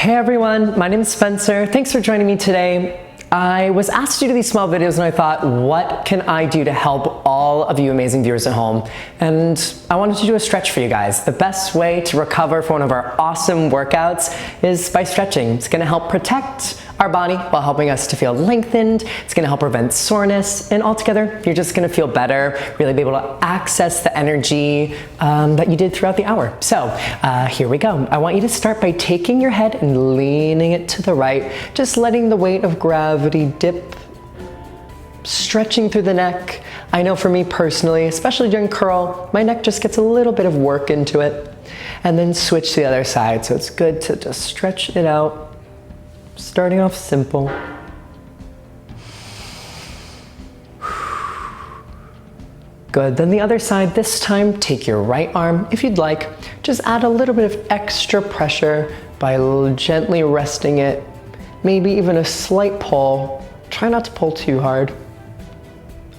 Hey everyone, my name is Spencer. Thanks for joining me today. I was asked to do these small videos and I thought, what can I do to help all of you amazing viewers at home? And I wanted to do a stretch for you guys. The best way to recover from one of our awesome workouts is by stretching. It's gonna help protect our body while helping us to feel lengthened. It's gonna help prevent soreness, and altogether, you're just gonna feel better, really be able to access the energy that you did throughout the hour. So here we go. I want you to start by taking your head and leaning it to the right, just letting the weight of gravity dip, stretching through the neck. I know for me personally, especially during curl, my neck just gets a little bit of work into it, and then switch to the other side. So it's good to just stretch it out. Starting off simple. Good, then the other side. This time, take your right arm, if you'd like, just add a little bit of extra pressure by gently resting it, maybe even a slight pull. Try not to pull too hard.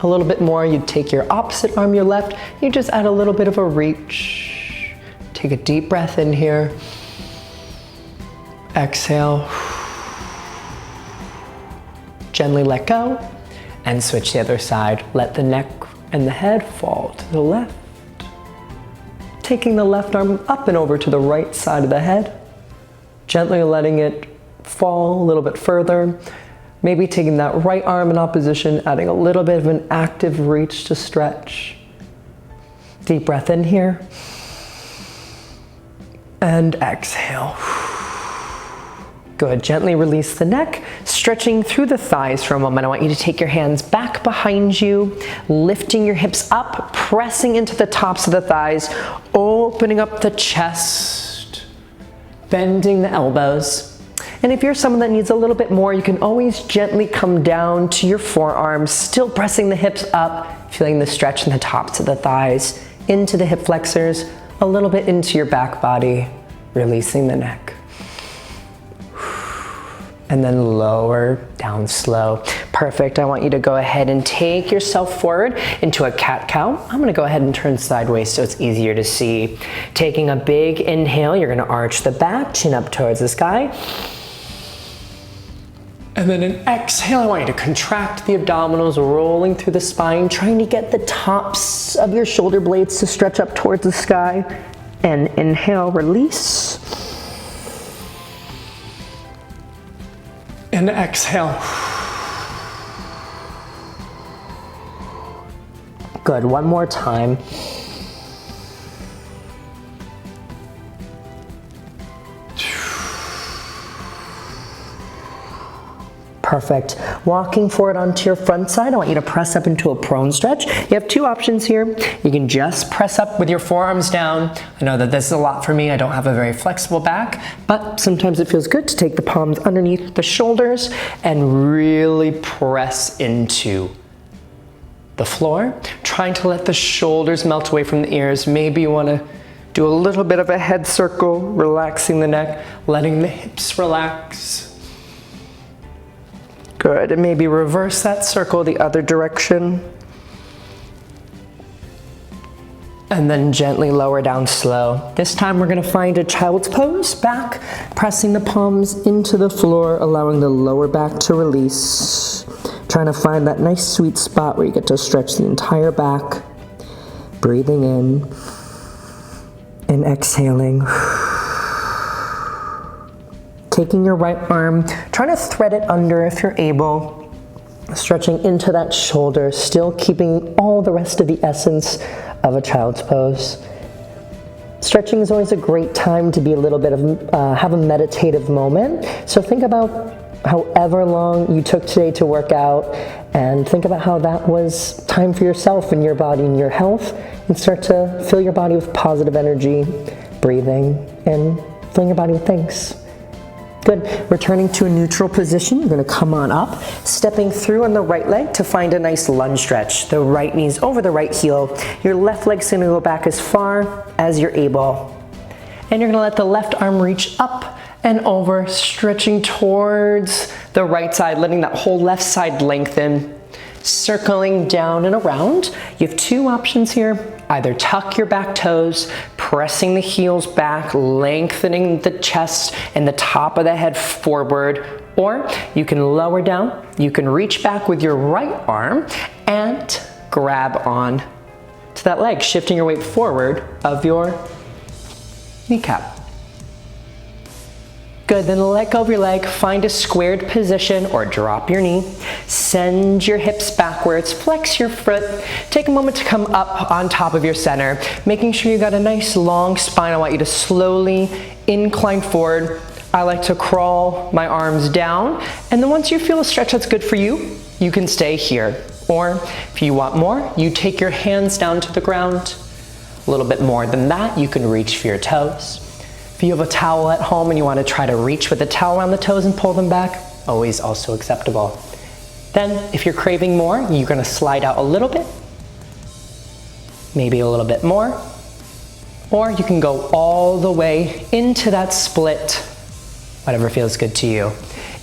A little bit more, you'd take your opposite arm, your left, you just add a little bit of a reach. Take a deep breath in here. Exhale. Gently let go and switch to the other side. Let the neck and the head fall to the left. Taking the left arm up and over to the right side of the head. Gently letting it fall a little bit further. Maybe taking that right arm in opposition, adding a little bit of an active reach to stretch. Deep breath in here. And exhale. Good, gently release the neck, stretching through the thighs for a moment. I want you to take your hands back behind you, lifting your hips up, pressing into the tops of the thighs, opening up the chest, bending the elbows. And if you're someone that needs a little bit more, you can always gently come down to your forearms, still pressing the hips up, feeling the stretch in the tops of the thighs, into the hip flexors, a little bit into your back body, releasing the neck. And then lower, down slow. Perfect, I want you to go ahead and take yourself forward into a cat-cow. I'm gonna go ahead and turn sideways so it's easier to see. Taking a big inhale, you're gonna arch the back, chin up towards the sky. And then an exhale, I want you to contract the abdominals, rolling through the spine, trying to get the tops of your shoulder blades to stretch up towards the sky. And inhale, release. And exhale. Good, one more time. Perfect. Walking forward onto your front side, I want you to press up into a prone stretch. You have two options here. You can just press up with your forearms down. I know that this is a lot for me. I don't have a very flexible back, but sometimes it feels good to take the palms underneath the shoulders and really press into the floor, trying to let the shoulders melt away from the ears. Maybe you want to do a little bit of a head circle, relaxing the neck, letting the hips relax. Good, and maybe reverse that circle the other direction. And then gently lower down slow. This time we're gonna find a child's pose, back, pressing the palms into the floor, allowing the lower back to release. Trying to find that nice sweet spot where you get to stretch the entire back. Breathing in and exhaling. Taking your right arm, trying to thread it under if you're able, stretching into that shoulder, still keeping all the rest of the essence of a child's pose. Stretching is always a great time to be a little bit of, have a meditative moment. So think about however long you took today to work out, and think about how that was time for yourself and your body and your health, and start to fill your body with positive energy, breathing, and filling your body with things. Good, returning to a neutral position, you're gonna come on up, stepping through on the right leg to find a nice lunge stretch. The right knee's over the right heel. Your left leg's gonna go back as far as you're able. And you're gonna let the left arm reach up and over, stretching towards the right side, letting that whole left side lengthen. Circling down and around. You have two options here. Either tuck your back toes, pressing the heels back, lengthening the chest and the top of the head forward, or you can lower down, you can reach back with your right arm and grab on to that leg, shifting your weight forward of your kneecap. Good, then let go of your leg, find a squared position or drop your knee, send your hips backwards, flex your foot, take a moment to come up on top of your center, making sure you got a nice long spine. I want you to slowly incline forward. I like to crawl my arms down, and then once you feel a stretch that's good for you, you can stay here. Or if you want more, you take your hands down to the ground. A little bit more than that, you can reach for your toes. If you have a towel at home and you want to try to reach with the towel around the toes and pull them back, always also acceptable. Then, if you're craving more, you're going to slide out a little bit, maybe a little bit more, or you can go all the way into that split, whatever feels good to you.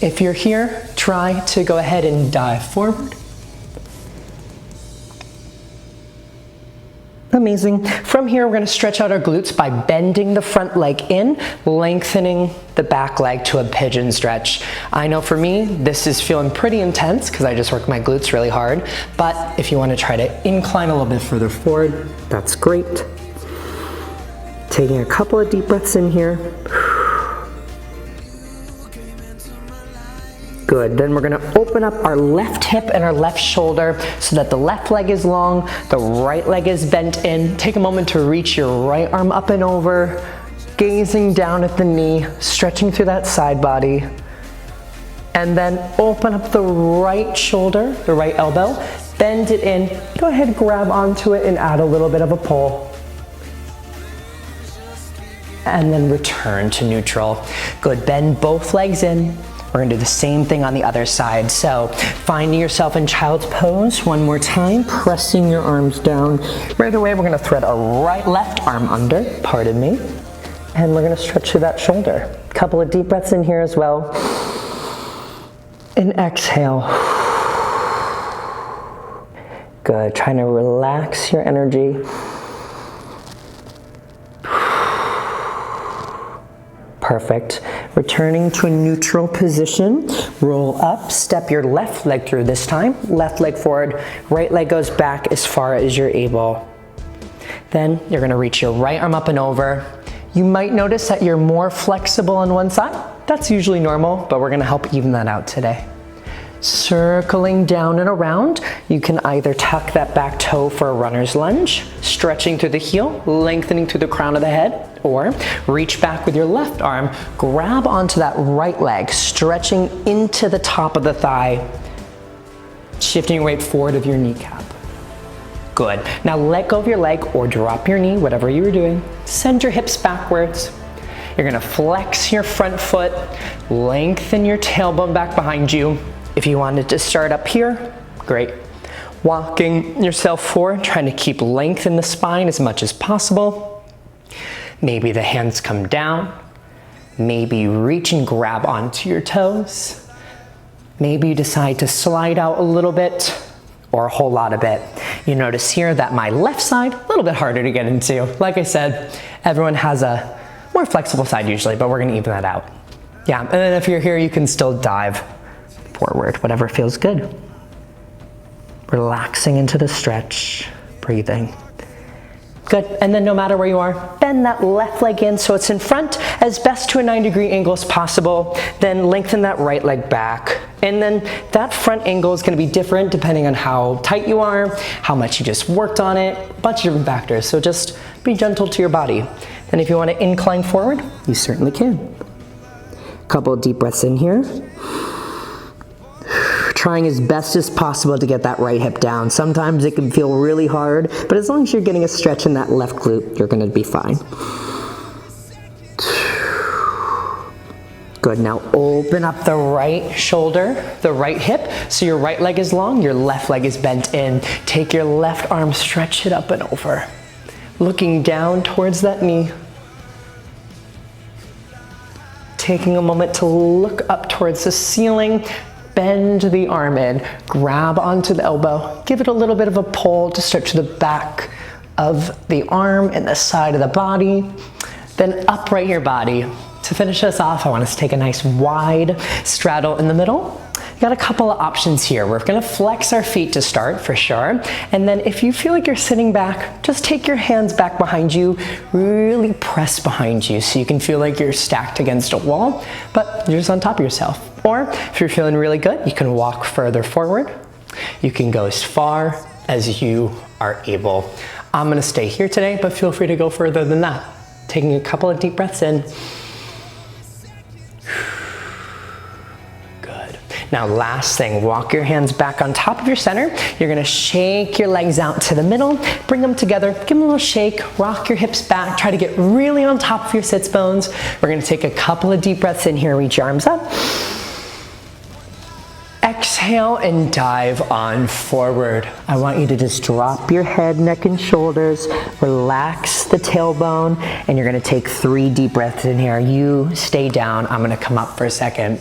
If you're here, try to go ahead and dive forward. Amazing. From here, we're going to stretch out our glutes by bending the front leg in, lengthening the back leg to a pigeon stretch. I know for me, this is feeling pretty intense because I just worked my glutes really hard, but if you want to try to incline a little bit further forward, that's great. Taking a couple of deep breaths in here. Good, then we're gonna open up our left hip and our left shoulder so that the left leg is long, the right leg is bent in. Take a moment to reach your right arm up and over, gazing down at the knee, stretching through that side body. And then open up the right shoulder, the right elbow, bend it in. Go ahead, grab onto it and add a little bit of a pull. And then return to neutral. Good, bend both legs in. We're gonna do the same thing on the other side. So finding yourself in child's pose one more time, pressing your arms down. Right away, we're gonna thread our left arm under, pardon me, and we're gonna stretch through that shoulder. Couple of deep breaths in here as well. And exhale. Good, trying to relax your energy. Perfect. Returning to a neutral position, roll up, step your left leg through this time, left leg forward, right leg goes back as far as you're able. Then you're gonna reach your right arm up and over. You might notice that you're more flexible on one side. That's usually normal, but we're gonna help even that out today. Circling down and around, you can either tuck that back toe for a runner's lunge, stretching through the heel, lengthening through the crown of the head, or reach back with your left arm, grab onto that right leg, stretching into the top of the thigh, shifting your weight forward of your kneecap. Good. Now let go of your leg or drop your knee, whatever you were doing. Send your hips backwards. You're gonna flex your front foot, lengthen your tailbone back behind you. If you wanted to start up here, great. Walking yourself forward, trying to keep length in the spine as much as possible. Maybe the hands come down. Maybe you reach and grab onto your toes. Maybe you decide to slide out a little bit or a whole lot of it. You notice here that my left side, a little bit harder to get into. Like I said, everyone has a more flexible side usually, but we're gonna even that out. Yeah, and then if you're here, you can still dive forward, whatever feels good. Relaxing into the stretch, breathing. Good, and then no matter where you are, bend that left leg in so it's in front as best to a 9-degree angle as possible. Then lengthen that right leg back. And then that front angle is gonna be different depending on how tight you are, how much you just worked on it, a bunch of different factors. So just be gentle to your body. And if you wanna incline forward, you certainly can. Couple of deep breaths in here. Trying as best as possible to get that right hip down. Sometimes it can feel really hard, but as long as you're getting a stretch in that left glute, you're gonna be fine. Good, now open up the right shoulder, the right hip, so your right leg is long, your left leg is bent in. Take your left arm, stretch it up and over. Looking down towards that knee. Taking a moment to look up towards the ceiling. Bend the arm in, grab onto the elbow, give it a little bit of a pull to stretch the back of the arm and the side of the body. Then upright your body. To finish us off, I want us to take a nice wide straddle in the middle. You got a couple of options here. We're gonna flex our feet to start for sure. And then if you feel like you're sitting back, just take your hands back behind you, really press behind you so you can feel like you're stacked against a wall, but you're just on top of yourself. Or if you're feeling really good, you can walk further forward. You can go as far as you are able. I'm gonna stay here today, but feel free to go further than that. Taking a couple of deep breaths in. Good. Now last thing, walk your hands back on top of your center. You're gonna shake your legs out to the middle, bring them together, give them a little shake, rock your hips back, try to get really on top of your sits bones. We're gonna take a couple of deep breaths in here, reach your arms up. Exhale and dive on forward. I want you to just drop your head, neck, and shoulders, relax the tailbone, and you're gonna take 3 deep breaths in here. You stay down, I'm gonna come up for a second.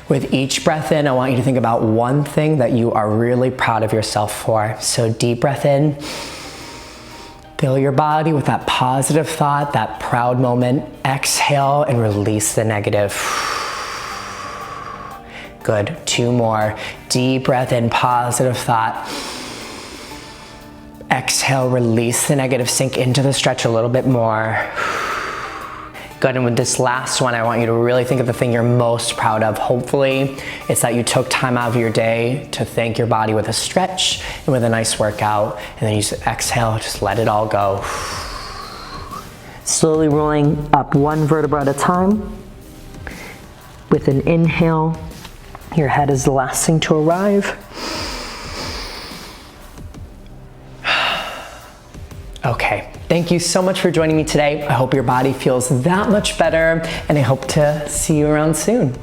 With each breath in, I want you to think about one thing that you are really proud of yourself for. So deep breath in, fill your body with that positive thought, that proud moment. Exhale and release the negative. Good, 2 more. Deep breath in, positive thought. Exhale, release the negative, sink into the stretch a little bit more. Good, and with this last one, I want you to really think of the thing you're most proud of. Hopefully, it's that you took time out of your day to thank your body with a stretch and with a nice workout, and then you just exhale, just let it all go. Slowly rolling up 1 vertebra at a time. With an inhale, your head is the last thing to arrive. Okay, thank you so much for joining me today. I hope your body feels that much better, and I hope to see you around soon.